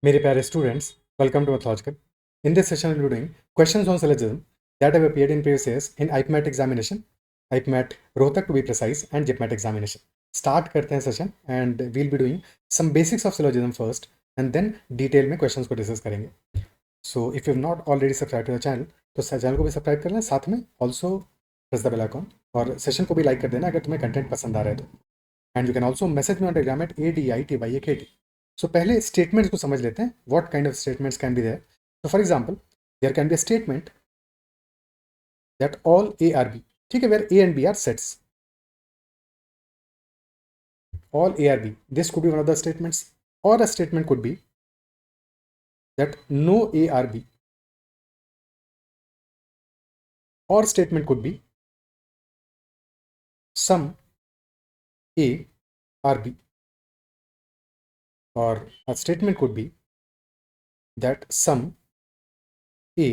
मेरे प्यारे students, welcome to Mathlogical. In this session, we'll be doing questions on syllogism that have appeared in previous years in IPMAT examination, IPMAT Rohtak to be precise, and JIPMAT examination. Start करते हैं session and we'll be doing some basics of syllogism first and then detail में questions को discuss करेंगे. So if you've not already subscribed to the channel, तो channel को भी subscribe कर लें, साथ में also press the bell icon और सेशन को भी लाइक कर देना अगर तुम्हें कंटेंट पसंद आ रहा है तो. And you can also message me on Telegram at ADITYAKT. So पहले स्टेटमेंट्स को समझ लेते हैं. What kind of statements can be there? तो for example, there can be a statement that all A are B. ठीक है, where A and B are sets. All A are B. This could be one of the statements. Or a statement could be that no A are B. Or statement could be some A are B. Or a statement could be that some A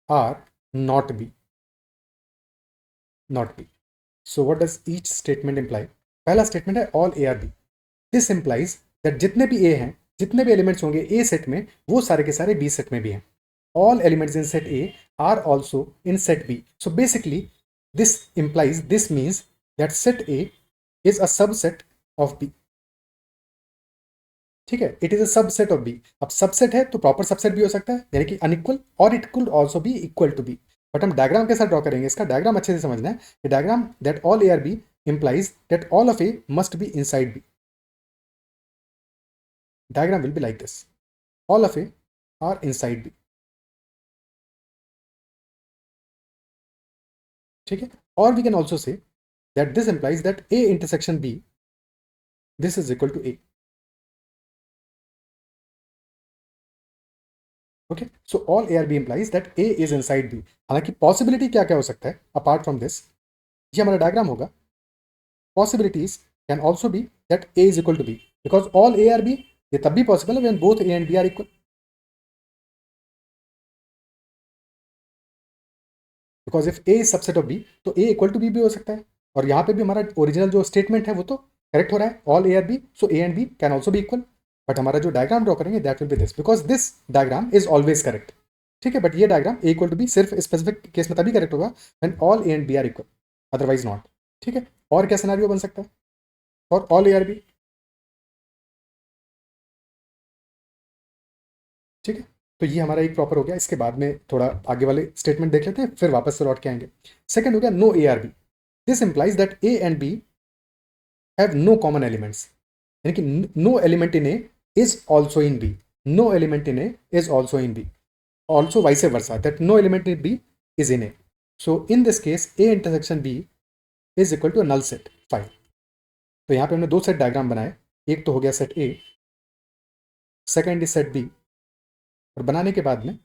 are not B. Not B. So what does each statement imply? पहला statement है all A are B. This implies that जितने भी ए हैं, जितने भी elements होंगे ए set में, वो सारे के सारे बी सेट में भी हैं. All elements in set A are also in set B. So basically this implies, this means that set A is a subset of B. ठीक है, it is a subset of B. अब subset है तो proper subset भी हो सकता है, यानी कि अनइक्वल, और it could also be equal to B. But हम डायग्राम के साथ ड्रॉ करेंगे. इसका डायग्राम अच्छे से समझना है. Diagram that all A are B implies that all of A must be inside B. Diagram will be like this. All of A are inside B. ठीक है. Or we can also say that this implies that A intersection B, this is equal to A. Okay. So all A or B implies that A is inside B. हालांकि possibility क्या क्या हो सकता है apart from this, ये हमारा diagram होगा. Possibilities can also be that A is equal to B, because all A are B, ये तब भी पॉसिबल है when both A and B are equal. Because if A is subset of B, तो A equal to B भी हो सकता है. और यहाँ पे भी हमारा ओरिजिनल जो स्टेटमेंट है वो तो करेक्ट हो रहा है. All A are B, so A and B can also be equal. But हमारा जो डायग्राम ड्रॉ करेंगे that will be this, because this diagram is always correct. ठीक है, बट ये diagram A equal to B सिर्फ specific case में तभी correct होगा when all A and B are equal, otherwise not. ठीक है. और क्या सिनेरियो बन सकता है for all A are B? ठीक है, तो ये हमारा एक प्रॉपर हो गया. इसके बाद में थोड़ा आगे वाले स्टेटमेंट देख लेते हैं, फिर वापस से लौट के आएंगे. सेकंड हो गया no A are B. This implies that A and B have no common elements, यानी कि no element in A is also in B. No element in A is also in B. Also vice versa, that no element in B is in A. So in this case A intersection B is equal to null set 5. तो यहाँ पे हमने दो set diagram बनाए. एक तो हो गया set A, second is set B. और बनाने के बाद में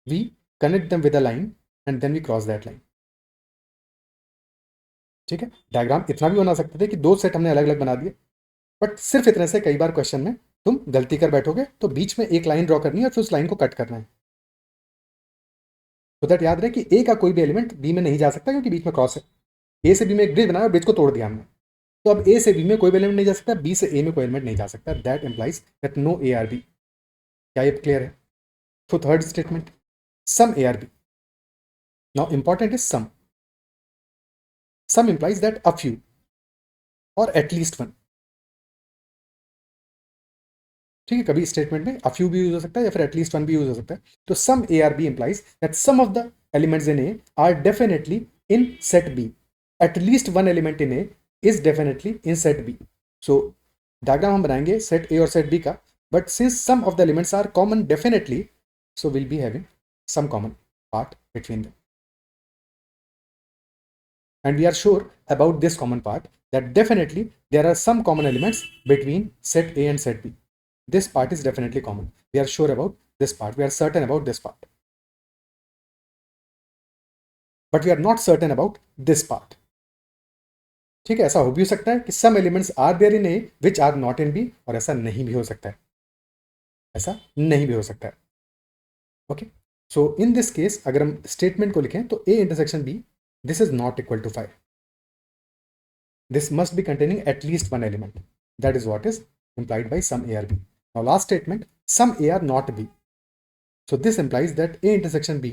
we connect them with a line and then we cross that line. ठीक है, डायग्राम इतना भी बना सकते थे कि दो सेट हमने अलग अलग बना दिए, बट सिर्फ इतने से कई बार क्वेश्चन में तुम गलती कर बैठोगे, तो बीच में एक लाइन ड्रॉ करनी है और फिर उस लाइन को कट करना है. तो दैट याद रहे कि ए का कोई भी एलिमेंट बी में नहीं जा सकता, क्योंकि बीच में क्रॉस है. ए से बी में एक ब्रिज बनाया और ब्रिज को तोड़ दिया हमने, तो अब ए से बी में कोई भी एलिमेंट नहीं जा सकता, बी से ए में कोई एलिमेंट नहीं जा सकता. That implies that no A are B. क्या ये क्लियर है? तो third statement, some A are B. Now important is some. Some implies that a few or at least one. ठीक है, कभी स्टेटमेंट में अ फ्यू भी यूज हो सकता है या फिर एटलीस्ट वन भी यूज हो सकता है. तो some A are B implies that some of the elements in A are definitely in set B. At least one element in A is definitely in set B. So diagram हम बनाएंगे set A और set B का, but since some of the elements are common definitely, so we'll be having some common part between them. And we are sure about this common part, that definitely there are some common elements between set A and set B. This part is definitely common. We are sure about this part. We are certain about this part. But we are not certain about this part. ठीक है, ऐसा हो भी हो सकता है कि some elements are there in A which are not in B, और ऐसा नहीं भी हो सकता है. ऐसा नहीं भी हो सकता है. Okay, so in this case अगर हम स्टेटमेंट को लिखें तो A intersection B, this is not equal to 5. This must be containing at least one element. That is what is implied by some A or B. Now last statement, some A are not B. So this implies that A intersection B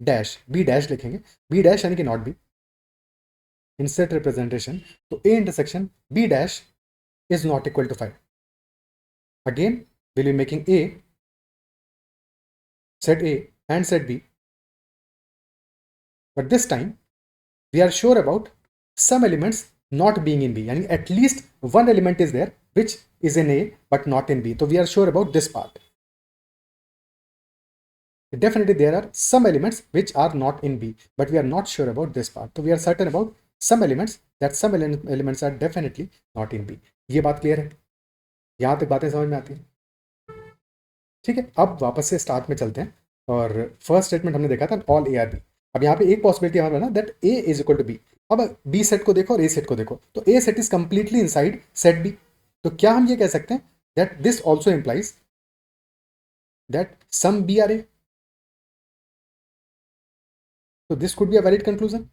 dash, B dash लिखेंगे, B dash यानी कि not B. In set representation, तो A intersection B dash is not equal to 5. Again, we'll be making A, set A and set B. But this time, we are sure about some elements not being in B. Yani at least one element is there which is in A but not in B. So we are sure about this part. Definitely there are some elements which are not in B, but we are not sure about this part. So we are certain about some elements, that some elements are definitely not in B. ये बात clear है? यहाँ तक बातें समझ में आती है? ठीक है, अब वापस से स्टार्ट में चलते हैं और फर्स्ट स्टेटमेंट हमने देखा था ऑल ए आर बी. अब यहाँ पे एक पॉसिबिलिटी हमारा ना that A is equal to B. अब बी सेट को देखो और ए सेट को देखो, तो A set is completely inside set B. तो क्या हम ये कह सकते हैं that this also implies that some B are A. तो this could be a valid conclusion,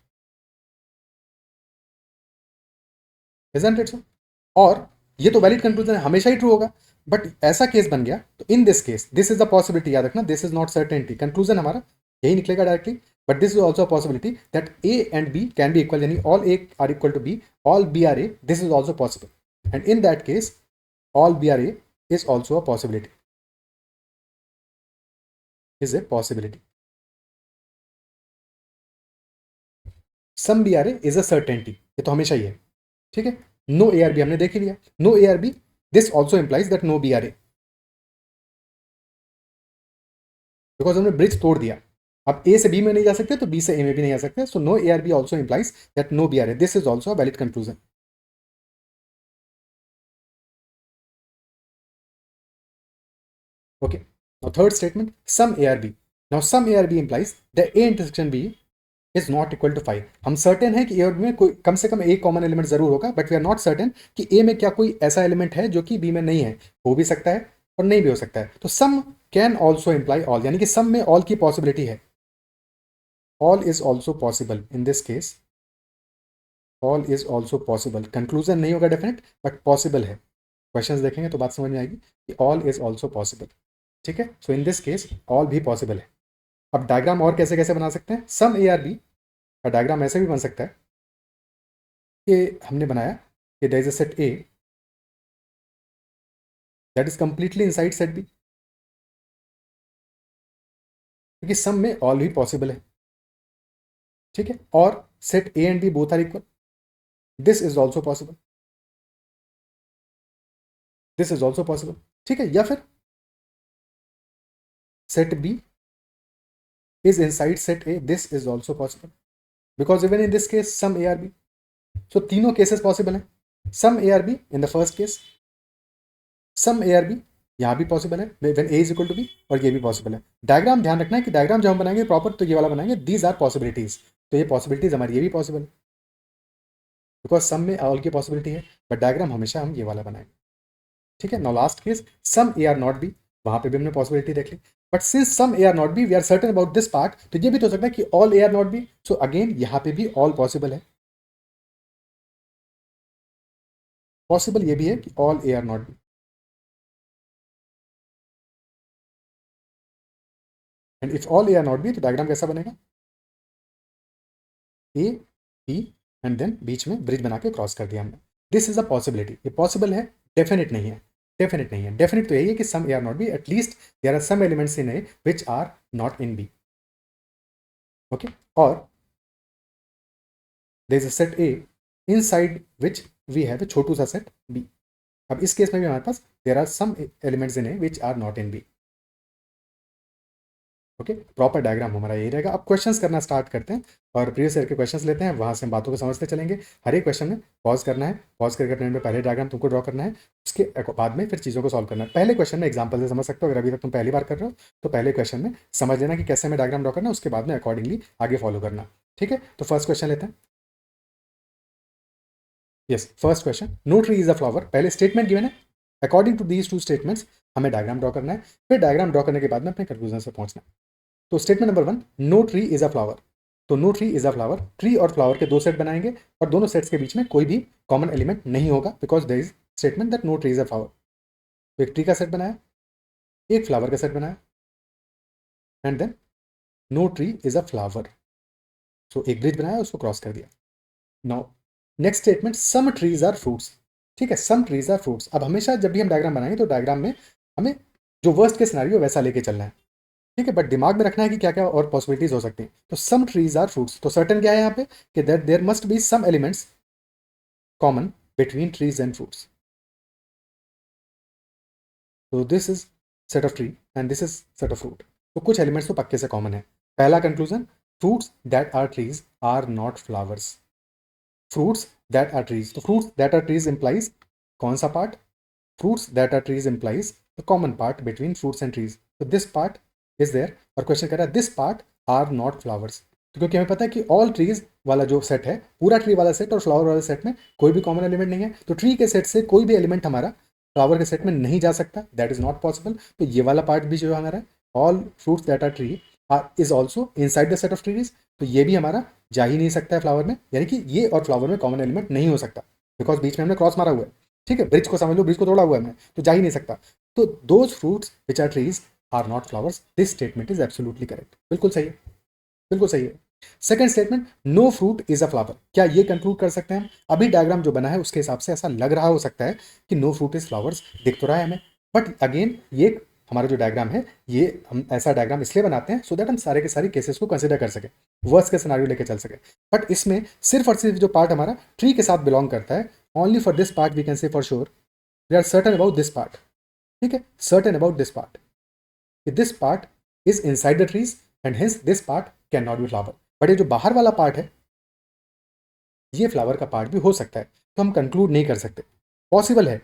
isn't it so? और ये तो वैलिड कंक्लूजन है, हमेशा ही ट्रू होगा. बट ऐसा केस बन गया तो इन this case this is the possibility. याद रखना, this is not certainty. Conclusion हमारा यही निकलेगा directly. But this is also a possibility that A and B can be equal, यानी all A are equal to B, all B are A. This is also possible. And in that case all B are A is also a possibility, is a possibility. Some B are A is a certainty, ये तो हमेशा ही है. ठीक है, no A are B हमने देख ही लिया. No A are B, this also implies that no B are A, because हमने ब्रिज तोड़ दिया. अब ए से बी में नहीं जा सकते तो बी से ए में भी नहीं आ सकते. So no A are B also implies that no B are A. This is also a valid conclusion. Okay. Now third statement, some ARB. Now some ARB implies that A intersection B is not equal to 5. हम certain है कि A और B में कोई कम से कम एक common element जरूर होगा, but we are not certain कि A में क्या कोई ऐसा element है जो कि B में नहीं है. हो भी सकता है और नहीं भी हो सकता है. तो some can also imply all, यानी कि some में all की possibility है. All is also possible in this case. All is also possible. Conclusion नहीं होगा definite, but possible है. Questions देखेंगे तो बात समझ में आएगी कि all is also possible. ठीक है, so in this case all भी पॉसिबल है. अब डायग्राम और कैसे कैसे बना सकते हैं? सम ए आर बी का डायग्राम ऐसे भी बन सकता है कि हमने बनाया कि there is a set A that is completely inside set B, क्योंकि सम में ऑल भी पॉसिबल है. ठीक है, और set A and B both are equal, this is also possible, this is also possible. ठीक है, या फिर set B is inside set A, this is also possible, because even in this case some A are B. So तीनों cases possible हैं. Some A are B in the first case, some A are B यहाँ भी possible है when A is equal to B, और ये भी possible है. Diagram ध्यान रखना है कि डायग्राम जब हम बनाएंगे प्रॉपर तो ये वाला बनाएंगे, these are possibilities. तो ये possibilities हमारी ये भी possible है, because some में all की possibility है, but डायग्राम हमेशा हम ये वाला बनाएंगे. ठीक है, now last case some A are not B, वहां पे भी हमने possibility देख ली. But since some A are not B we are certain about this part, तो ये भी तो हो सकता है कि all A are not B. So again यहां पे भी ऑल पॉसिबल है. पॉसिबल ये भी है कि all A are not B. And if all A are not B तो डायग्राम कैसा बनेगा? ए बी एंड देन बीच में ब्रिज बना के क्रॉस कर दिया हमने. This is a possibility. ये पॉसिबल है, डेफिनेट नहीं है. डेफिनेट नहीं है. डेफिनेट तो यही है कि some A are not B, at least there are some elements in A which are not in B. Okay, और there is a set A inside which we have A छोटू सा सेट बी. अब इस case में भी हमारे पास there are some elements in A which are not in B. Okay, proper diagram हमारा यही रहेगा. अब क्वेश्चंस करना स्टार्ट करते हैं और प्रीवियस ईयर के क्वेश्चंस लेते हैं, वहां से हम बातों को समझते चलेंगे. हर एक क्वेश्चन में पॉज करना है, पॉज करके अपने में पहले डायग्राम तुमको ड्रॉ करना है, उसके बाद में फिर चीज़ों को सॉल्व करना है. पहले क्वेश्चन में एग्जाम्पल से समझ सकते हो. अगर अभी तक तुम पहली बार कर रहे हो तो पहले क्वेश्चन में समझ लेना कि कैसे हमें डायग्राम ड्रॉ करना है, उसके बाद में अकॉर्डिंगली आगे फॉलो करना. ठीक है, तो फर्स्ट क्वेश्चन लेते हैं. Yes, first question, no tree is a flower. पहले स्टेटमेंट गिवन है, according to these two statements हमें डायग्राम ड्रॉ करना है. फिर डायग्राम ड्रॉ करने के बाद में अपने कंक्लूजन से पहुंचना है. तो statement number 1, no tree is a flower. तो no tree is a flower, tree और फ्लावर के दो सेट बनाएंगे और दोनों सेट्स के बीच में कोई भी कॉमन एलिमेंट नहीं होगा, because there is statement that no tree is a flower. तो एक ट्री का सेट बनाया, एक फ्लावर का सेट बनाया, and then no tree is a flower, so एक ब्रिज बनाया, उसको क्रॉस कर दिया। Now next statement, some trees are fruits. ठीक है, सम ट्रीज आर फ्रूट्स। अब हमेशा जब भी हम डायग्राम बनाएंगे तो डायग्राम में हमें जो वर्स्ट के सिनेरियो वैसा लेके चलना है, ठीक है, बट दिमाग में रखना है कि क्या क्या और पॉसिबिलिटीज हो सकती हैं। तो सम ट्रीज आर फ्रूट्स, तो सर्टन क्या है यहाँ पे कि that there must be some elements common between trees and fruits. तो this is set of tree and this is set of fruit, तो कुछ एलिमेंट्स तो पक्के से कॉमन है। पहला conclusion, fruits that are trees are not flowers. Fruits that are trees, तो fruits that are trees implies कौन सा part? Fruits that are trees implies the common part between fruits and trees, तो this part is there. और question कर रहा है this part are not flowers, तो क्योंकि हमें पता है कि ऑल ट्रीज वाला जो सेट है, पूरा ट्री वाला सेट और फ्लावर वाले सेट में कोई भी कॉमन एलिमेंट नहीं है, तो ट्री के सेट से कोई भी एलिमेंट हमारा फ्लावर के सेट में नहीं जा सकता, दैट इज नॉट पॉसिबल। तो ये वाला पार्ट भी जो हमारा all fruits that are tree are is also inside the set of trees, तो ये भी हमारा जा ही नहीं सकता है फ्लावर में, यानी कि ये और फ्लावर में कॉमन एलिमेंट नहीं हो सकता, बिकॉज बीच में हमने क्रॉस मारा हुआ है। ठीक है, ब्रिज को समझ लो, ब्रिज को तोड़ा हुआ है हमने, तो जा ही नहीं सकता। तो those fruits which are trees are not flowers, this statement is absolutely correct, बिल्कुल सही है, बिल्कुल सही है। Second statement, no fruit is a flower, क्या ये कंक्लूड कर सकते हैं हम? अभी डायग्राम जो बना है उसके हिसाब से ऐसा लग रहा हो सकता है कि नो फ्रूट इज फ्लावर्स, दिख तो रहा है हमें, बट अगेन ये हमारा जो डायग्राम है, ये हम ऐसा डायग्राम इसलिए बनाते हैं सो दैट हम सारे के सारे केसेस को कंसिडर कर सकें, वर्स्ट के सिनेरियो लेके चल सके। बट इसमें सिर्फ और सिर्फ जो पार्ट हमारा ट्री के साथ बिलोंग करता है, only for this part we can say for sure we are certain about this part. ठीक है, certain about this part, this part is inside the trees and hence this part can not be flower. But ये जो बाहर वाला part है, ये flower का part भी हो सकता है, तो हम कंक्लूड नहीं कर सकते। पॉसिबल है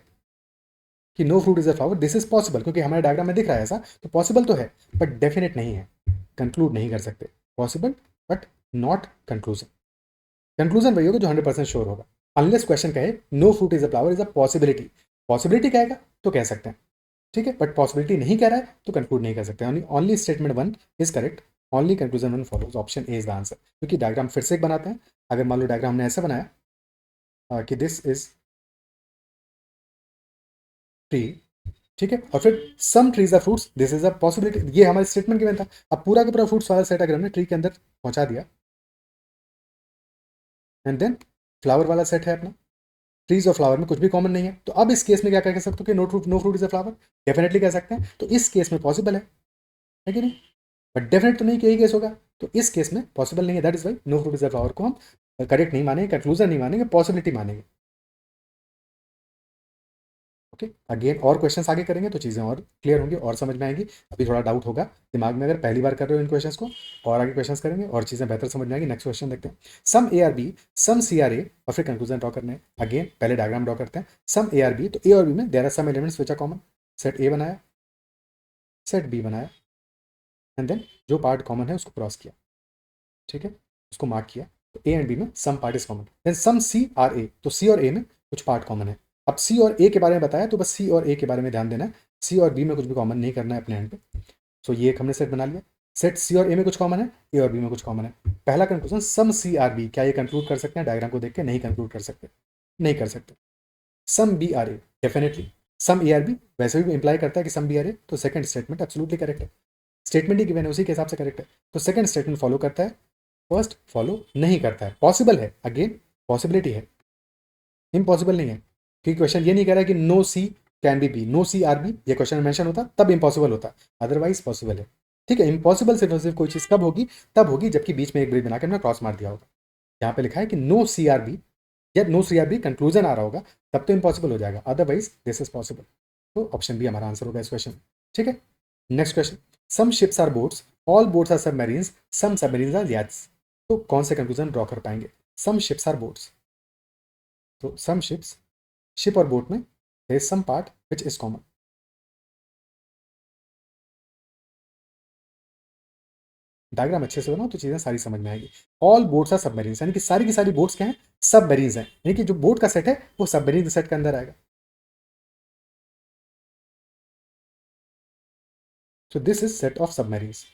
कि no fruit is a flower, this is possible, क्योंकि हमारे डायग्राम में दिख रहा है ऐसा, तो पॉसिबल तो है बट डेफिनेट नहीं है, कंक्लूड नहीं कर सकते। Possible but not conclusion, conclusion वही होगा जो 100% श्योर होगा। अनलेस क्वेश्चन कहे no fruit is a flower is a possibility, possibility कहेगा तो कह सकते हैं, ठीक है, बट पॉसिबिलिटी नहीं कह रहा है तो कंक्लूड नहीं कर सकते। Only statement 1 is correct, only conclusion 1 follows, option A is the answer. क्योंकि डायग्राम फिर से एक बनाते हैं, अगर मान लो डायग्राम हमने ऐसे बनाया कि दिस इज ट्री, ठीक है, और फिर some trees are fruits, this is a possibility, ये हमारे स्टेटमेंट गिवन था। अब पूरा का पूरा फ्रूट्स वाला सेट अगर हमने ट्री के अंदर पहुंचा दिया, एंड देन फ्लावर वाला सेट है अपना, ट्रीज और फ्लावर में कुछ भी कॉमन नहीं है, तो अब इस केस में क्या कह सकते हो कि no fruit is a flower, definitely कह सकते हैं, तो इस केस में पॉसिबल है कि नहीं? बट डेफिनेट तो नहीं कि यही केस होगा, तो इस केस में पॉसिबल नहीं है, that is why no fruit is a flower को हम करेक्ट नहीं मानेंगे, कंक्लूजन नहीं मानेंगे, पॉसिबिलिटी मानेंगे। ओके, अगेन और क्वेश्चंस आगे करेंगे तो चीज़ें और क्लियर होंगी और समझ में आएंगी। अभी थोड़ा डाउट होगा दिमाग में अगर पहली बार कर रहे हो इन क्वेश्चंस को, और आगे क्वेश्चंस करेंगे और चीज़ें बेहतर समझ में आएंगी। नेक्स्ट क्वेश्चन देखते हैं, some A are B, some C are A, और फिर कंक्लूजन ड्रॉ करने हैं। अगेन पहले डायग्राम ड्रॉ करते हैं, सम ए आर बी, तो ए और बी में there are some elements which are common, set A बनाया, सेट बी बनाया, एंड देन जो पार्ट कॉमन है उसको क्रॉस किया, ठीक है, उसको मार्क किया, तो ए एंड बी में some part is common, then some C are A, तो सी और ए में कुछ पार्ट कॉमन है। अब सी और ए के बारे में बताया तो बस सी और ए के बारे में ध्यान देना है, सी और बी में कुछ भी कॉमन नहीं करना है अपने एंड पे। सो ये एक हमने सेट बना लिया, सेट सी और ए में कुछ कॉमन है, ए और बी में कुछ कॉमन है। पहला conclusion, some C are B, क्या ये कंक्लूड कर सकते हैं डायग्राम को देख के? नहीं कंक्लूड कर सकते, नहीं कर सकते। Some B are A, definitely. Some A are B वैसे भी इंप्लाई करता है कि सम बी आर ए, तो सेकंड स्टेटमेंट एब्सोल्युटली करेक्ट है, स्टेटमेंट ही गिवन है उसी के हिसाब से करेक्ट है, तो सेकंड स्टेटमेंट फॉलो करता है, फर्स्ट फॉलो नहीं करता है। पॉसिबल है, अगेन पॉसिबिलिटी है, इम्पॉसिबल नहीं है, क्योंकि क्वेश्चन ये नहीं कह रहा है कि no C can be, no C are B, ये क्वेश्चन मेंशन होता तब इम्पॉसिबल होता, अदरवाइज पॉसिबल है। ठीक है, इम्पॉसिबल सिर्फ और सिर्फ कोई चीज़ कब होगी? तब होगी जबकि बीच में एक ब्रिज बनाकर हमने क्रॉस मार दिया होगा। यहाँ पे लिखा है कि नो सी आर बी, या no C are B conclusion आ रहा होगा, तब तो इम्पॉसिबल हो जाएगा, अदरवाइज दिस इज पॉसिबल। तो ऑप्शन बी हमारा आंसर होगा इस क्वेश्चन। ठीक है, next question, some ships are boats, all boats are submarines, some submarines are yachts, तो कौन से कंक्लूजन ड्रॉ कर पाएंगे? सम शिप्स आर बोट्स, तो सम शिप्स, शिप और बोट में there is some part which is common. Diagram अच्छे से बनाओ तो चीजें सारी समझ में आएगी। ऑल बोट्स आर सबमरीन्स, यानी कि सारी की सारी बोट्स क्या हैं? सबमरीन्स हैं, यानी कि जो बोट का सेट है वो सबमरीन सेट के अंदर आएगा। सो this is set of submarines.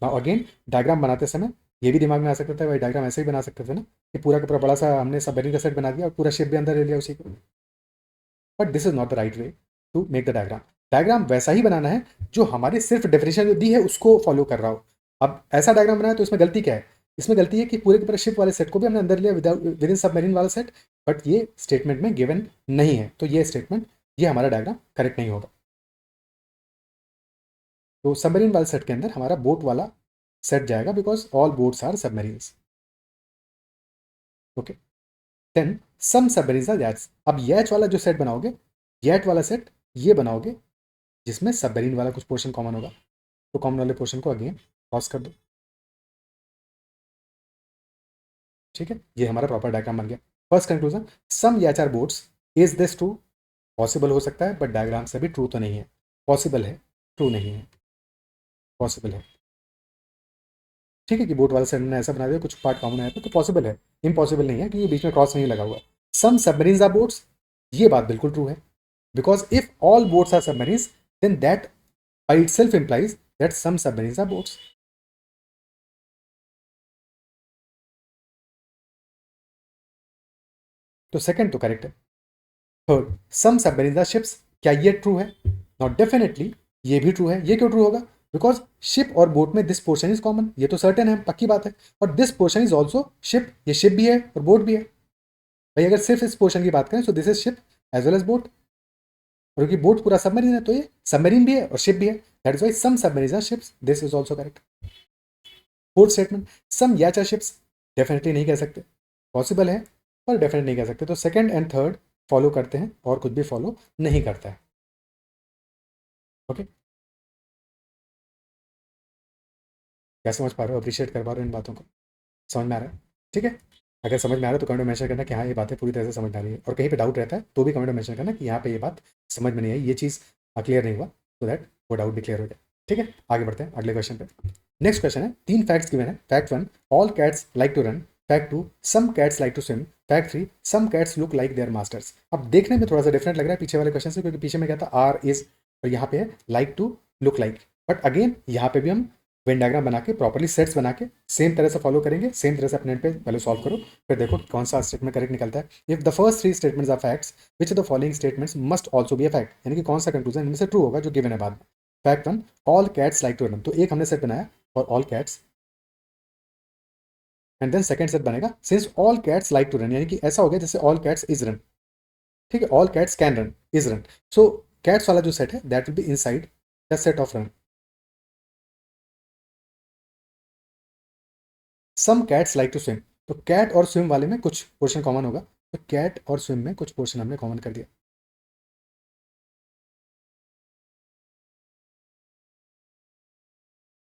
Now again diagram बनाते समय ये भी दिमाग में आ सकता था, भाई डायग्राम ऐसे ही बना सकते थे ना कि पूरा का पूरा बड़ा सा हमने सबमरीन का सेट बना दिया और पूरा शिप भी अंदर ले लिया उसी को, but this is not the right way to make the diagram. Diagram वैसा ही बनाना है जो हमारे सिर्फ डेफिनेशन जो दी है उसको फॉलो कर रहा हो। अब ऐसा डायग्राम बनाया तो इसमें गलती क्या है? इसमें गलती है कि पूरे के पूरे शिप वाले सेट को भी हमने अंदर लिया विद इन सबमरीन वाला सेट, बट ये स्टेटमेंट में गिवन नहीं है, तो ये स्टेटमेंट, ये हमारा डायग्राम करेक्ट नहीं होगा। तो सबमरीन वाले सेट के अंदर हमारा बोट वाला सेट जाएगा because all boats are submarines. Okay, then some submarines are yacht. अब यैच वाला जो सेट बनाओगे, यैट वाला सेट ये बनाओगे जिसमें सबमरीन वाला कुछ पोर्शन कॉमन होगा, तो कॉमन वाले पोर्शन को अगेन पॉज कर दो। ठीक है, ये हमारा प्रॉपर डायग्राम बन गया। First conclusion, some yacht are boats, is this true? Possible हो सकता है बट डायग्राम से भी ट्रू तो नहीं है। पॉसिबल है, ट्रू नहीं है, पॉसिबल है। ठीक है कि बोट वाले सेट ने ऐसा बना दिया कुछ पार्ट कॉमन आया तो पॉसिबल है, इम्पॉसिबल नहीं है क्योंकि बीच में क्रॉस नहीं लगा हुआ। सम सबमरीन्स आर बोट्स, ये बात बिल्कुल ट्रू है because if all boats are submarines then that by itself implies that some submarines are boats. तो सेकंड तो करेक्ट है। Third, some submarines are ships, क्या ये ट्रू है? नॉट डेफिनेटली, ये भी ट्रू है। ये क्यों ट्रू होगा? बिकॉज शिप और बोट में दिस पोर्शन इज कॉमन, ये तो सर्टेन है, पक्की बात है। और this portion is also ship, ये शिप भी है और बोट भी है। भाई अगर सिर्फ इस पोर्शन की बात करें तो this is ship as well as boat, और क्योंकि बोट पूरा सबमरीन है तो ये सबमरीन भी है और शिप भी है, that is why some submarines are ships, this is also correct. Fourth statement, some yacht are ships, definitely नहीं कह सकते, पॉसिबल है पर डेफिनेट नहीं कह सकते। तो सेकंड एंड थर्ड फॉलो करते हैं और कुछ भी फॉलो नहीं करता है। ओके, क्या समझ पा रहे हो? अप्रिशिएट कर पा रहे हो इन बातों को? समझ में आ रहा है? ठीक है, अगर समझ में आ रहा है तो कमेंट में मेंशन करना कि हाँ ये बातें पूरी तरह से समझ में आ रही है, और कहीं पे डाउट रहता है तो भी कमेंट में मेंशन करना कि यहाँ पे ये बात समझ में नहीं आई, ये चीज़ क्लियर नहीं हुआ, सो दैट वो डाउट भी क्लियर हो जाए। ठीक है, आगे बढ़ते हैं अगले क्वेश्चन पे। नेक्स्ट क्वेश्चन है, तीन फैक्ट्स गिवन है। Fact one, all cats like to run. Fact two, some cats like to swim. Fact three, some cats look like their masters. अब देखने में थोड़ा सा डिफरेंट लग रहा है पीछे वाले क्वेश्चन से, क्योंकि पीछे में क्या था, आर इज, और यहाँ पे है like to look like. But again यहाँ पे भी हम वेन डायग्राम बना के प्रॉपर्ली सेट्स बना के सेम तरह से फॉलो करेंगे, सेम तरह से अपने पे पहले सॉल्व करो, फिर देखो कौन सा स्टेटमेंट करेक्ट निकलता है। If the first three statements are facts, which of the following statements must also be a fact, यानी कि कौन सा कंक्लूजन इनमें से ट्रू होगा जो गिवन है बाद में। Fact one, all cats like to run, तो एक हमने सेट बनाया और all cats, and then second set बनेगा since all cats like to run, यानी कि ऐसा हो गया जैसे ऑल कैट्स इज रन। ठीक है, all cats can run is run, so cats वाला जो सेट है that will be inside the set of run. Some cats like to swim, तो कैट और स्विम वाले में कुछ पोर्शन कॉमन होगा, तो कैट और स्विम में कुछ पोर्शन हमने कॉमन कर दिया।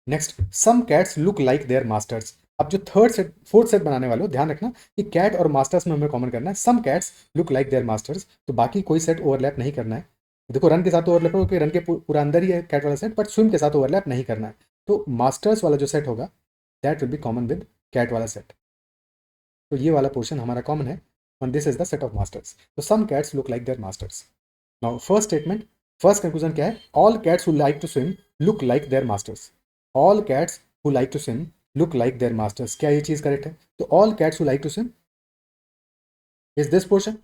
Next, some cats look like their masters. अब जो थर्ड सेट फोर्थ सेट बनाने वाले हो ध्यान रखना कि कैट और मास्टर्स में हमें कॉमन करना है, some cats look like their masters, तो बाकी कोई सेट ओवरलैप नहीं करना है। देखो रन के साथ ओवरलैप हो, रन के पूरा अंदर ही है कैट वाला सेट, बट स्विम के साथ ओवरलैप नहीं करना है। तो मास्टर्स वाला जो सेट होगा that will be common with cat वाला सेट, तो ये वाला पोर्शन हमारा कॉमन है, and this is the set of masters. So some cats look like their masters. Now first statement, first conclusion क्या है? All cats who like to swim look like their masters. All cats who like to swim look like their masters. क्या ये चीज correct है? तो all cats who like to swim is this portion,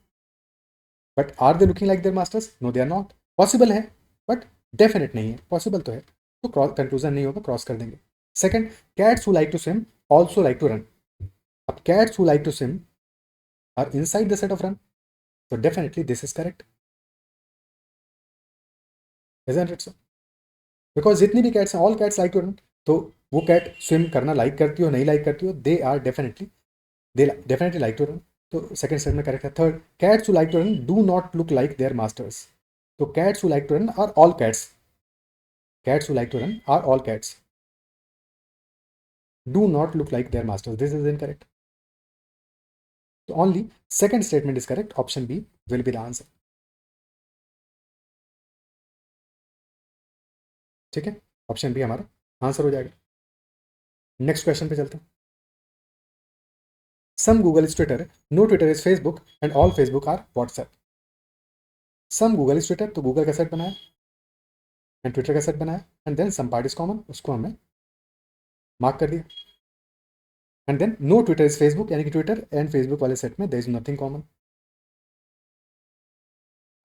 but are they looking like their masters? No, they are not. Possible है but definite नहीं है, possible तो है, तो कंक्लूजन नहीं होगा, क्रॉस कर देंगे। Second, cats who like to swim also like to run. अब cats who like to swim are inside the set of run, so definitely this is correct, isn't it so? Because जितनी भी cats हैं all cats like to run, तो वो cat swim करना like करती हो नहीं लाइक करती हो, they definitely like to run, तो सेकंड स्टेटमेंट करेक्ट है। Third, cats who like to run do not look like their masters, तो cats who like to run are all cats, cats who like to run are all cats, do not look like their masters, this is incorrect. तो only second statement is correct, option B will be the answer. ठीक है, option B हमारा answer हो जाएगा। Next question पे चलते हैं। Some Google is Twitter, no Twitter is Facebook, and all Facebook are WhatsApp. Some Google is Twitter, तो Google का सेट बनाया एंड ट्विटर का सेट बनाया, and then some part is common, उसको हमने मार्क कर दिया, and then no Twitter is Facebook, यानी कि ट्विटर एंड फेसबुक वाले सेट में there is nothing common.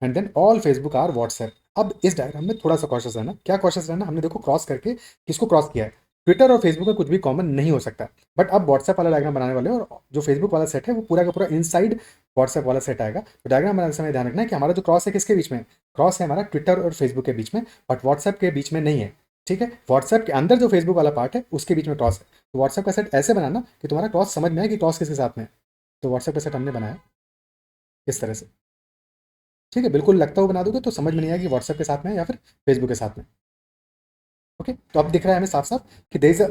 And then all Facebook are WhatsApp. अब इस डायग्राम में थोड़ा सा कॉशियस रहना। क्या कॉशियस रहना, हमने देखो क्रॉस करके किसको क्रॉस किया है, ट्विटर और फेसबुक में कुछ भी कॉमन नहीं हो सकता। बट अब व्हाट्सएप वाला डायग्राम बनाने वाले हैं और जो फेसबुक वाला सेट है वो पूरा का पूरा इनसाइड व्हाट्सएप वाला सेट आएगा। तो डायग्राम बनाने समय ध्यान रखना है कि हमारा जो क्रॉस है किसके बीच में, क्रॉस है हमारा ट्विटर और फेसबुक के बीच में, बट व्हाट्सएप के बीच में नहीं है। ठीक है, व्हाट्सएप के अंदर जो फेसबुक वाला पार्ट है उसके बीच में क्रॉस है। तो व्हाट्सएप का सेट ऐसे बनाना कि तुम्हारा क्रॉस समझ में आए कि क्रॉस किसके साथ में है। तो व्हाट्सएप का सेट हमने बनाया इस तरह से। ठीक है, बिल्कुल लगता हुआ बना दोगे तो समझ में नहीं आएगा कि व्हाट्सएप के साथ में है या फिर फेसबुक के साथ में। ओके, तो अब दिख रहा है हमें साफ साफ कि देयर इज अ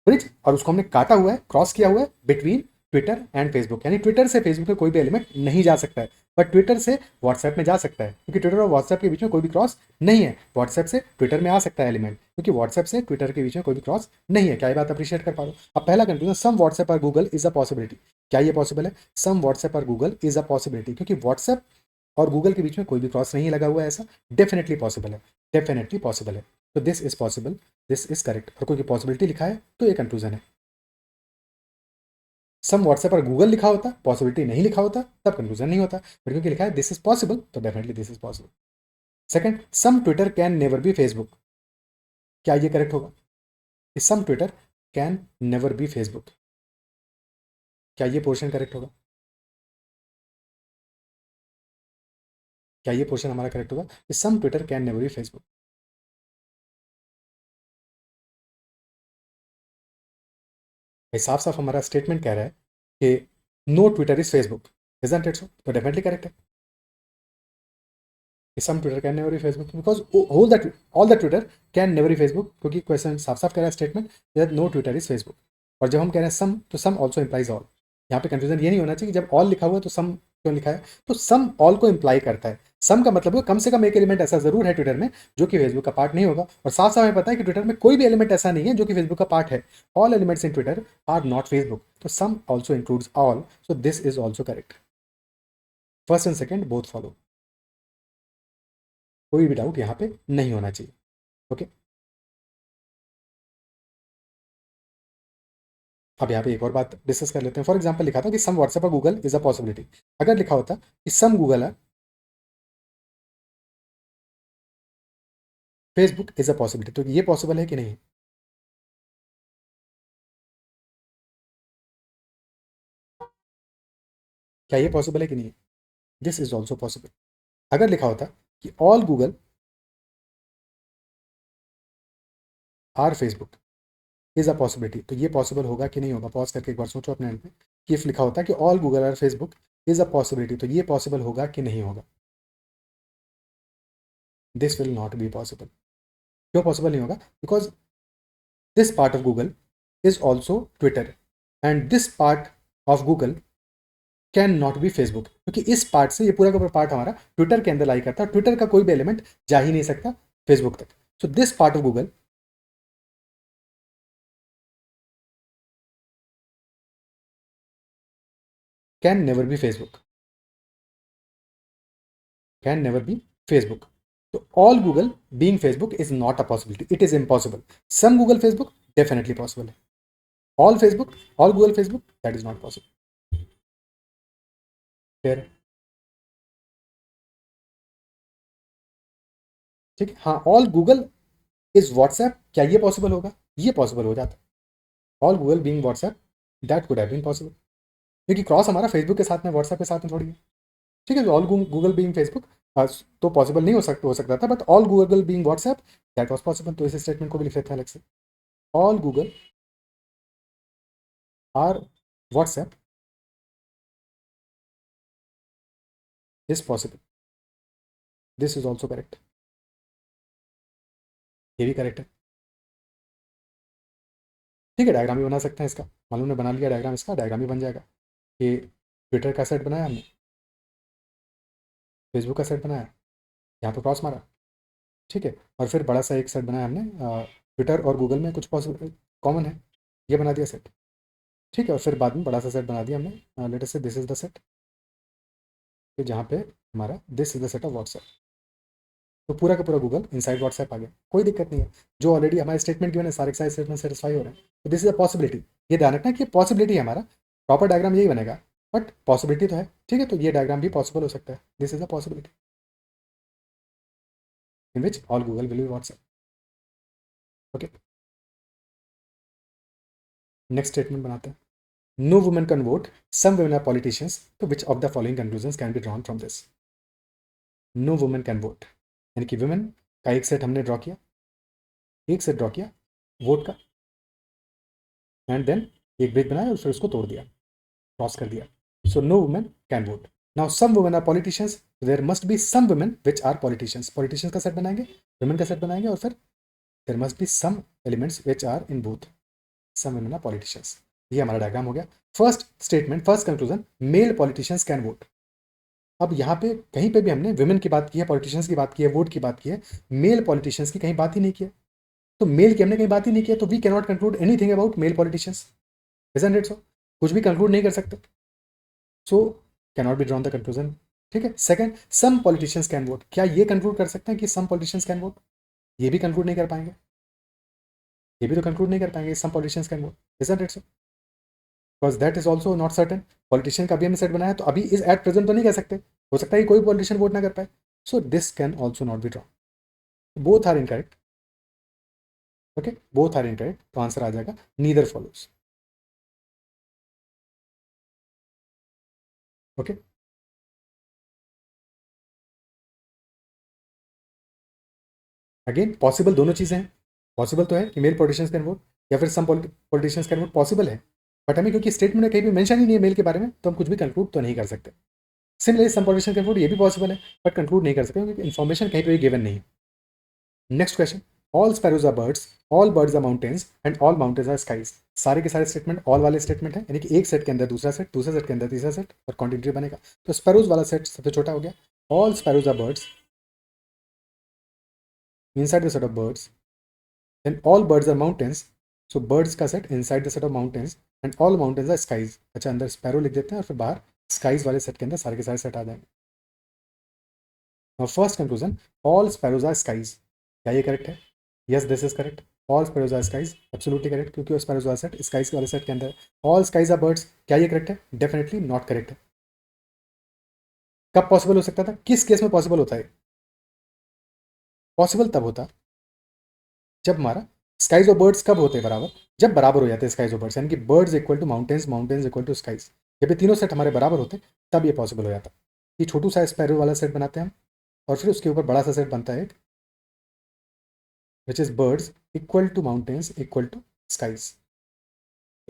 ब्रिज और उसको हमने काटा हुआ है, क्रॉस किया हुआ है बिटवीन ट्विटर एंड फेसबुक। यानी ट्विटर से फेसबुक में कोई भी एलिमेंट नहीं जा सकता है, बट ट्विटर से व्हाट्सएप में जा सकता है, क्योंकि ट्विटर और व्हाट्सएप के बीच में कोई भी क्रॉस नहीं है। व्हाट्सएप से ट्विटर में आ सकता है एलिमेंट, क्योंकि व्हाट्सएप से ट्विटर के बीच में कोई भी क्रॉस नहीं है। क्या ये बात अप्रिशिएट कर पा रहे हो? अब पहला कंक्लूजन, सम व्हाट्सएप और गूगल इज अ पॉसिबिलिटी। क्या ये पॉसिबल है? सम व्हाट्सएप और गूगल इज अ पॉसिबिलिटी, क्योंकि व्हाट्सएप और गूगल के बीच में कोई भी क्रॉस नहीं लगा हुआ है। ऐसा डेफिनेटली पॉसिबल है, डेफिनेटली पॉसिबल है। तो this is possible, this is correct. और कोई पॉसिबिलिटी लिखा है तो ये कंक्लूजन है। सम व्हाट्सएप और गूगल लिखा होता, पॉसिबिलिटी नहीं लिखा होता, तब कंक्लूजन नहीं होता। बट क्योंकि लिखा है दिस इज पॉसिबल, तो definitely this is possible. Second, some Twitter can never be Facebook. क्या ये करेक्ट होगा? Some Twitter can never be Facebook. क्या ये पोर्शन करेक्ट होगा? क्या ये पोर्शन हमारा करेक्ट होगा? Some Twitter can never be Facebook. साफ साफ हमारा स्टेटमेंट कह रहा है कि no Twitter is Facebook, isn't it so? तो डेफिनेटली करेक्ट है। Some Twitter can never be Facebook because whole that all the Twitter can never be Facebook, क्योंकि क्वेश्चन साफ साफ कह रहा है statement that no Twitter is Facebook. और जब हम कह रहे हैं सम, तो सम ऑल्सो इंप्लाइज ऑल। यहाँ पे कंफ्यूजन ये नहीं होना चाहिए कि जब ऑल लिखा हुआ है तो सम क्यों लिखा है। तो सम ऑल को इंप्लाई करता है। सम का मतलब कम से कम एक एलिमेंट ऐसा जरूर है ट्विटर में जो कि फेसबुक का पार्ट नहीं होगा। और साफ साफ हमें पता है कि ट्विटर में कोई भी एलिमेंट ऐसा नहीं है जो कि फेसबुक का पार्ट है। All elements in Twitter are not Facebook, तो some also includes all, so this is also correct. First and second both follow, कोई भी डाउट यहाँ पे नहीं होना चाहिए। ओके, अब यहाँ पे एक और बात डिस्कस कर लेते हैं। फॉर एग्जाम्पल लिखा था कि सम व्हाट्सएप और गूगल इज अ पॉसिबिलिटी। अगर लिखा होता कि सम गूगल है फेसबुक इज अ पॉसिबिलिटी, तो ये पॉसिबल है कि नहीं? क्या ये पॉसिबल है कि नहीं? This is also possible. अगर लिखा होता कि all Google are Facebook is a possibility, तो ये पॉसिबल होगा कि नहीं होगा? पॉज करके एक बार सोचो अपने एंड पे कि इफ लिखा होता कि all Google are Facebook is a possibility, तो ये पॉसिबल होगा कि नहीं होगा? This will not be possible. क्यों पॉसिबल नहीं होगा? Because this part of Google is also Twitter and this part of Google can not be Facebook, क्योंकि इस पार्ट से ये पूरा का पूरा पार्ट हमारा ट्विटर के अंदर लाई करता है। ट्विटर का कोई भी एलिमेंट जा ही नहीं सकता फेसबुक तक। So this part of Google can never be Facebook, can never be Facebook. तो all Google being Facebook is not a possibility, it is impossible. Some Google Facebook definitely possible है। All Facebook, all Google Facebook, that is not possible. Clear? ठीक है, हाँ, all Google is WhatsApp, क्या ये possible होगा? ये possible हो जाता। All Google being WhatsApp, that could have been possible, क्योंकि क्रॉस हमारा फेसबुक के साथ में व्हाट्सएप के साथ में थोड़ी है। ठीक है, ऑल गूगल बीइंग फेसबुक तो पॉसिबल नहीं हो सकता था, but all Google being WhatsApp that was possible. तो इस स्टेटमेंट को भी लिख लेते हैं अलग से। All Google are WhatsApp is possible, this is also correct. ये भी करेक्ट है। ठीक है, डायग्राम भी बना सकते हैं इसका। मालूम ने बना लिया डायग्राम, इसका डायग्राम भी बन जाएगा कि ट्विटर का सेट बनाया हमने, फेसबुक का सेट बनाया, यहाँ पे क्रॉस मारा। ठीक है, और फिर बड़ा सा एक सेट बनाया हमने, ट्विटर और गूगल में कुछ पॉसिबल कॉमन है, ये बना दिया सेट। ठीक है, और फिर बाद में बड़ा सा सेट बना दिया हमने, लेट अस से दिस इज द सेट, कि जहाँ पे हमारा this is the set of WhatsApp. तो पूरा का पूरा गूगल इनसाइड व्हाट्सएप आ गया, कोई दिक्कत नहीं है। जो ऑलरेडी हमारे स्टेटमेंट गिवन है, सारे सारे स्टेटमेंट सेटिस्फाई हो रहे हैं। तो दिस इज अ पॉसिबिलिटी। ये ध्यान रखना कि पॉसिबिलिटी है हमारा, प्रॉपर डायग्राम यही बनेगा, बट पॉसिबिलिटी तो है। ठीक है, तो ये डायग्राम भी पॉसिबल हो सकता है, this is a possibility. in which all Google will be WhatsApp. Okay. Next statement बनाते हैं. No woman can vote. Some women are politicians. So which of the following conclusions can be drawn from this? No woman can vote. यानी कि women का एक set हमने draw किया, एक set draw किया वोट का, एंड देन एक ब्रिज बनाया और फिर उसको तोड़ दिया, क्रॉस कर दिया. So no women can vote. Now some women are politicians. There must be some women which are politicians. Politicians का सेट बनाएंगे, वुमेन का सेट बनाएंगे, और फिर there must be some elements which are in both. Some women are politicians. ये हमारा diagram हो गया. First statement, first conclusion, male politicians can vote. अब यहाँ पे कहीं पे भी हमने वुमेन की बात की है, पॉलिटिशियंस की बात की है, वोट की बात की है, मेल पॉलिटिशियंस की कहीं बात ही नहीं की है. तो मेल की हमने कहीं बात ही नहीं की है, तो we can not conclude anything about male politicians. Isn't it so? कुछ भी कंक्लूड नहीं कर सकते. So can not be drawn the conclusion. ठीक है. Second, some politicians can vote. क्या ये कंक्लूड कर सकते हैं कि सम पॉलिटिशियंस कैन वोट? ये भी कंक्लूड नहीं कर पाएंगे. ये भी तो कंक्लूड नहीं कर पाएंगे some politicians can vote. Isn't it so? Because that is also not certain. Politician का भी हमने सेट बनाया, तो अभी इस एट प्रेजेंट तो नहीं कह सकते. हो सकता है कि कोई पॉलिटिशियन वोट ना कर पाए. So this can also not be drawn. Both are incorrect. Okay, both are incorrect. तो आंसर आ जाएगा neither follows. Okay. Again possible दोनों चीज़ें हैं. पॉसिबल तो है कि मेल पॉलिटिशियंस कैन वोट या फिर some politicians can vote, possible है. बट हमें क्योंकि स्टेटमेंट में कहीं भी मेंशन ही नहीं है मेल के बारे में, तो हम कुछ भी कंक्लूड तो नहीं कर सकते. Similarly some politician can vote, ये भी पॉसिबल है, बट कंक्लूड नहीं कर सकते क्योंकि इन्फॉर्मेशन कहीं पे भी गिवन नहीं है. Next question, all sparrows are birds, all birds are mountains and all mountains are skies. सारे के सारे स्टेटमेंट ऑल वाले स्टेटमेंट है, यानी कि एक सेट के अंदर दूसरा सेट, दूसरे सेट के अंदर तीसरा सेट, और कॉन्टिन्यूटी बनेगा. तो स्पैरोज वाला सेट सबसे छोटा हो गया. All sparrows are birds, inside the set of birds, then all birds are mountains. So birds का set inside the set of mountains and all mountains are skies. अच्छा, अंदर sparrow लिख देते हैं और फिर बाहर skies वाले सेट के अंदर सारे के सारे सेट आ जाएंगे. Now first conclusion, all sparrows are skies. क्या ये करेक्ट है? Yes, this is correct. All sparrows are skies. Absolutely correct, क्योंकि वो sparrows वाला सेट skies वाले सेट के अंदर. All skies are birds. क्या ये करेक्ट है? Definitely not correct है. कब पॉसिबल हो सकता था? किस केस में पॉसिबल होता है? पॉसिबल तब होता जब हमारा स्काइज और बर्ड्स कब होते हैं बराबर? जब बराबर हो जाते हैं स्काइज और बर्ड्स, यानी कि birds equal to mountains, mountains equal to skies. जब ये तीनों सेट हमारे बराबर होते तब ये पॉसिबल हो जाता. ये छोटू सा स्पैरो वाला सेट बनाते हैं हम, और फिर उसके ऊपर बड़ा सा सेट बनता है which is birds equal to mountains equal to skies.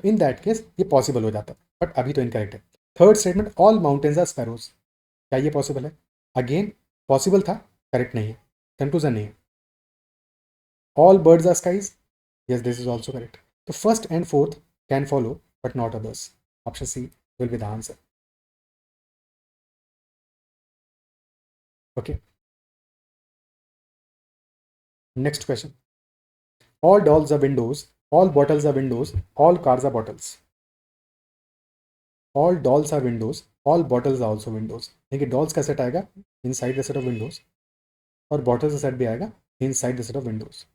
In that case ये पॉसिबल हो जाता, बट अभी तो इनकरेक्ट है. Third statement, all mountains are sparrows. क्या ये पॉसिबल है? अगेन पॉसिबल था, करेक्ट नहीं है, कंक्लूजन नहीं है. All birds are skies. Yes, this is also correct. So first and fourth can follow, but not others. Option C will be the answer. Okay. Next question. All dolls are windows. All bottles are windows. All cars are bottles. All dolls are windows. All bottles are also windows. देखिए dolls का set आएगा inside the set of windows, और bottles का set भी आएगा inside the set of windows.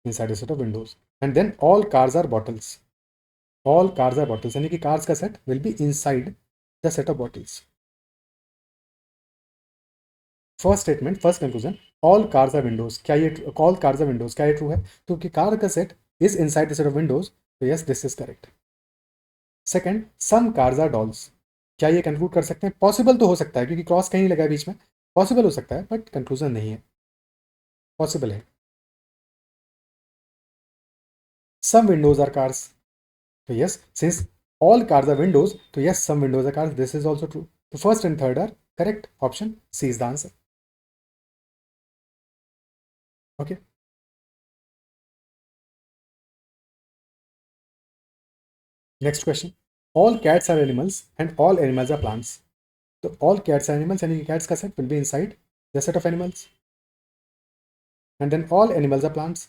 Inside the set of windows. And then all cars are bottles. All cars are bottles. यानी कि cars का set will be inside the set of bottles. First statement, first conclusion, all cars are windows. क्या ये all cars are windows, क्या ये true है? क्योंकि car का set is inside the set of windows, तो yes, this is correct. Second, some cars are dolls. क्या ये कंक्लूड कर सकते हैं? पॉसिबल तो हो सकता है, क्योंकि क्रॉस कहीं लगा है बीच में, पॉसिबल हो सकता है, बट कंक्लूजन नहीं है. पॉसिबल है. Some windows are cars. तो yes, since all cars are windows, तो yes, some windows are cars, this is also true. तो first and third are correct. Option C is the answer. Okay. Next question, all cats are animals and all animals are plants. तो all cats are animals, यानी कि cats का set will be inside the set of animals, and then all animals are plants.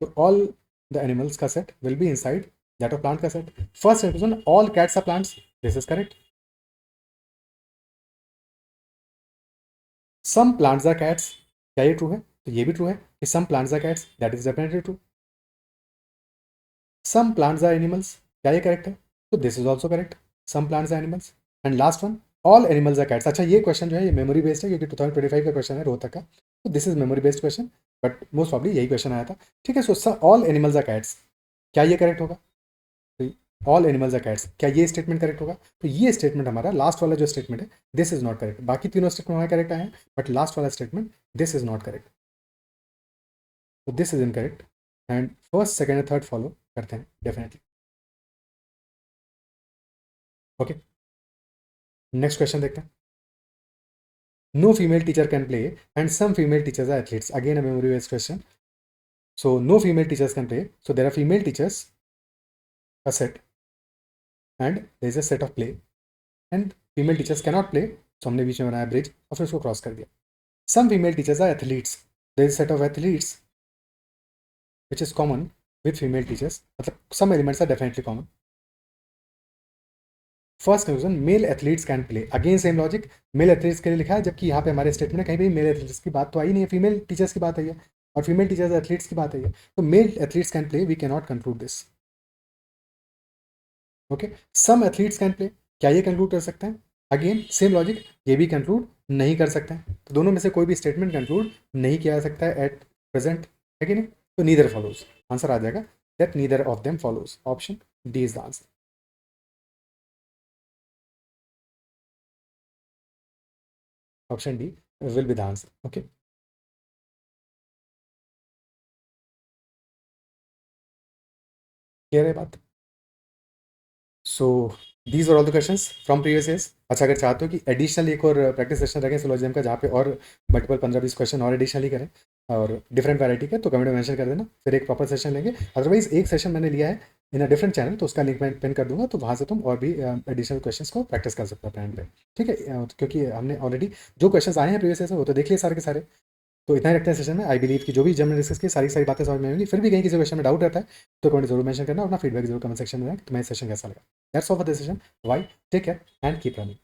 तो all the animals का set will be inside that of plant का set. First conclusion, all cats are plants, this is correct. Some plants are cats. क्या ये true है? तो ये भी true है कि some plants are cats, that is definitely true. Some plants are animals. क्या ये करेक्ट है? तो this is also correct. Some plants are animals. And last one, all animals are cats. अच्छा ये क्वेश्चन जो है ये मेमोरी बेस्ड है, क्योंकि 2025 का क्वेश्चन है रोहतक का, तो this is memory based question, but most probably यही क्वेश्चन आया था। ठीक है, so all animals are cats, क्या ये करेक्ट होगा? ऑल एनिमल्स आर कैट्स, क्या ये स्टेटमेंट करेक्ट होगा? तो ये स्टेटमेंट हमारा लास्ट वाला जो स्टेटमेंट है, दिस इज नॉट करेक्ट। बाकी तीनों स्टेटमेंट हमारे करेक्ट आए हैं, बट लास्ट वाला statement this is not correct, तो this is incorrect. And first second and third follow करते हैं डेफिनेटली। ओके, नेक्स्ट क्वेश्चन देखते हैं। No female teacher can play and some female teachers are athletes. Again a memory based question. So no female teachers can play, so there are female teachers, a set, and there is a set of play, and female teachers cannot play, so हमने बीच में बनाया bridge और फिर उसको cross कर दिया। Some female teachers are athletes, there is a set of athletes which is common with female teachers, मतलब some elements are definitely common. First conclusion, male athletes can play, again same logic, male athletes के लिए लिखा है, जबकि यहाँ पे हमारे statement में कहीं भी मेल एथलीट्स की बात तो आई नहीं है, फीमेल टीचर्स की बात आई है, और फीमेल टीचर्स एथलीट्स की बात आई है, तो male athletes can play, we can not conclude this. Okay, some athletes can play, क्या ये कंक्लूड कर सकते हैं? अगेन सेम लॉजिक, ये भी कंक्लूड नहीं कर सकते हैं, तो दोनों में से कोई भी स्टेटमेंट कंक्लूड नहीं किया जा सकता है एट प्रेजेंट, है कि नहीं? तो नीदर फॉलोज, आंसर आ जाएगा that neither of them follows, option D is the answer. Option D will be the answer. Okay, clear है बात? So these are all the questions from previous years. अच्छा, अगर चाहते हो कि एडिशनल एक और प्रैक्टिस सेशन रखें सिलोजिज्म का, जहाँ पे और मल्टीपल 15-20 क्वेश्चन और एडिशनली करें और डिफरेंट वैरायटी के, तो कमेंट में मेंशन कर देना, फिर एक प्रॉपर सेशन लेंगे। अदरवाइज एक सेशन मैंने लिया है इन अ डिफरेंट चैनल, तो उसका लिंक मैं पिन कर दूंगा, तो वहाँ से तुम और भी एडिशनल क्वेश्चंस को प्रैक्टिस कर सकते हो अपने पे। ठीक है, क्योंकि हमने ऑलरेडी जो क्वेश्चन आए हैं प्रीवियस ईयर से वो तो देख लिए सारे के सारे, तो इतना ही रखते हैं सेशन में। आई बिलीव कि जो भी जब मैंने डिस्कस की सारी सारी बातें समझ में आएंगी। फिर भी कहीं किसी क्वेश्चन में डाउट रहता है तो कमेंट जरूर मेंशन करना, अपना फीडबैक जरूर कमेंट सेक्शन में देना कि तुम्हें सेशन कैसा लगा। That's all for this session, bye, take care and keep running.